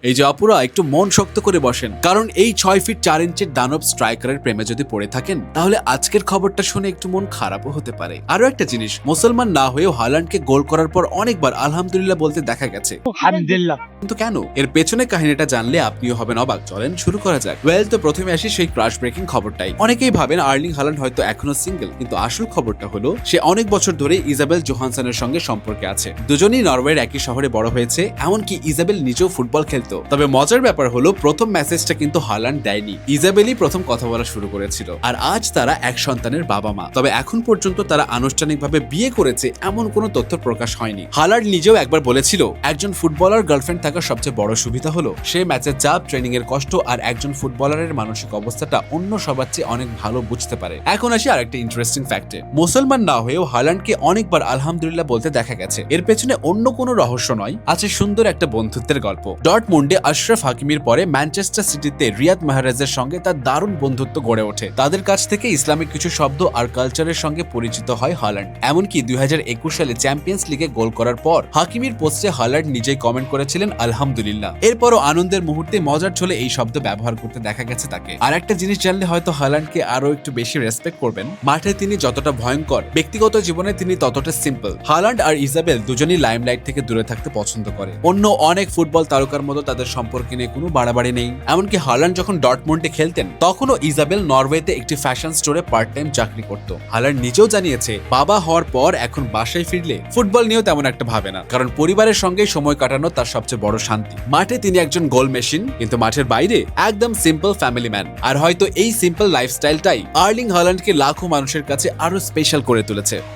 এই যে অপুরা একটু মন শক্ত করে বসেন, কারণ এই 6 ফিট 4 ইঞ্চির দানব স্ট্রাইকারের প্রেমে যদি পড়ে থাকেন তাহলে আজকের খবরটা শুনে একটু মন খারাপও হতে পারে। আরো একটা জিনিস, মুসলমান না হয়েও হালান্ডকে গোল করার পর অনেকবার আলহামদুলিল্লাহ বলতে দেখা গেছে, কিন্তু কেন? এর পেছনে কাহিনীটা জানলে আপনিও হবেন অবাক। চলেন শুরু করা যাক। ওয়েল, তো প্রথমে আসি সেই ক্রাশ ব্রেকিং খবরটাই। অনেকেই ভাবেন আর্লিং হালান্ড হয়তো এখনো সিঙ্গেল, কিন্তু আসল খবরটা হলো সে অনেক বছর ধরে ইজাবেল জোহানসনের সঙ্গে সম্পর্কে আছে। দুজনেই নরওয়ের একই শহরে বড় হয়েছে, এমনকি ইজাবেল নিজেও ফুটবল খেলতো। তবে মজার ব্যাপার হলো প্রথম মেসেজটা কিন্তু হালান্ড দেয়নি, ইজাবেলই প্রথম কথা বলা শুরু করেছিল। আর আজ তারা এক সন্তানের বাবা মা। তবে এখন পর্যন্ত তারা আনুষ্ঠানিকভাবে বিয়ে করেছে এমন কোনো তথ্য প্রকাশ হয়নি। হালান্ড নিজেও একবার বলেছিল, একজন ফুটবলার গার্লফ্রেন্ড থাকার সবচেয়ে বড় সুবিধা হলো সে ম্যাচের চাপ, ট্রেনিং এর কষ্ট আর একজন ফুটবলারের মানসিক অবস্থাটা অন্য সবার চেয়ে অনেক ভালো বুঝতে পারে। এখন আসি আরেকটা ইন্টারেস্টিং ফ্যাক্টে। মুসলমান না হয়েও হালান্ডকে অনেকবার আলহামদুলিল্লাহ বলতে দেখা গেছে। এর পেছনে অন্য কোনো রহস্য নয়, আছে সুন্দর একটা বন্ধুত্বের গল্প। ডর্টমুন্ডে আশরাফ হাকিমির পরে ম্যানচেস্টার সিটিতে রিয়াদ মাহরাজের সঙ্গে তার দারুণ বন্ধুত্ব গড়ে ওঠে। তাদের কাছ থেকে ইসলামিক কিছু শব্দ আর কালচারের সঙ্গে পরিচিত হয় হালান্ড। এমনকি 2021 সালে চ্যাম্পিয়ন্স লিগে গোল করার পর হাকিমির পোস্টে হালান্ড নিজেই কমেন্ট করেছিলেন আলহামদুলিল্লাহ। এরপরও আনন্দের মুহূর্তে মজার ছলে এই শব্দ ব্যবহার করতে দেখা গেছে তাকে। আর একটা জিনিস জানলে হয়তো হালান্ডকে আরো একটু বেশি রেসপেক্ট করবেন। মাঠে তিনি যতটা ভয়ঙ্কর, ব্যক্তিগত জীবনে তিনি ততটা সিম্পল। হালান্ড আর ইজাবেল দুজনই লাইমলাইট থেকে দূরে থাকতে পছন্দ করে। অন্য অনেক ফুটবল তারকার মতো তাদের সম্পর্কে নিয়ে কোনো বাড়াবাড়ি নেই। এমনকি হালান্ড যখন ডর্টমুন্ডে খেলতেন তখনও ইজাবেল নরওয়েতে একটি ফ্যাশন স্টোরে পার্ট টাইম চাকরি করত। হালান্ড নিজেও জানিয়েছে বাবা হওয়ার পর এখন বাসায় ফিরলে ফুটবল নিয়েও তেমন একটা ভাবে না, কারণ পরিবারের সঙ্গে সময় কাটানো তার সবচেয়ে বড় শান্তি। মাঠে তিনি একজন গোল মেশিন, কিন্তু মাঠের বাইরে একদম সিম্পল ফ্যামিলি ম্যান। আর হয়তো এই সিম্পল লাইফস্টাইলটাই আর্লিং হালান্ডকে লাখো মানুষের কাছে আরো স্পেশাল করে তুলেছে।